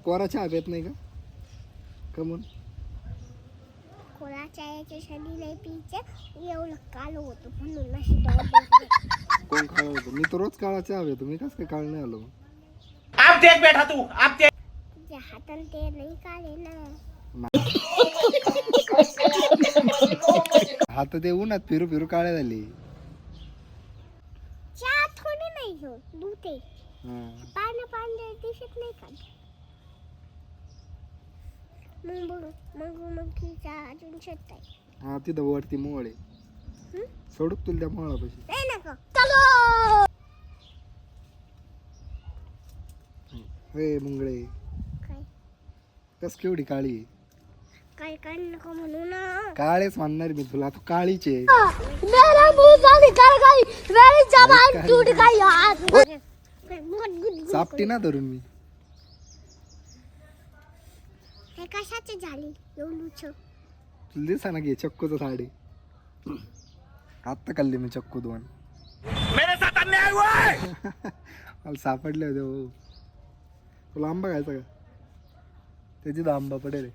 कोरा चहा पेत नाही का? कमून कोरा चायाच्या शनी नाही पियचं एवढं काल होतं म्हणून अशी डबल कोण काळा होतो? मी तर रोज काळा चहा पितो. मी कस काय काळ नाही आलो? आप देख बेटा तू आप देख. तुझ्या हाताने ते नाही काढे ना. हात ते उन्हात फिरू फिरू काळे झाले. चहा थोडी नाही घेऊ दूध आहे. हा. पाणी दिसत नाही का? मग तिचा अजून शेत आहे. हा तिथं वरती मोळ आहे. सोडूक तुला त्या मोळापाशी. नाही नका चलो. हे मुंगळे काय कस केवढी काळी आहे? काय काय नको म्हणू ना. काळेच म्हणणार मी तुला. तू काळीच आहे. मेरा मुंह जाने कर गई मेरी जबान टूट गई यार. चापटी ना धरून मी. हे कशाची झाली एवढूच? तुला दिसा ना घे चक्कूचं साडी. आत्ता खाल्ली मी चक्कू 2. मेरे साथ अन्याय हुआ है. मला सापडले होते. हो तुला आंबा खायचा का? त्याची आंबा पडेल.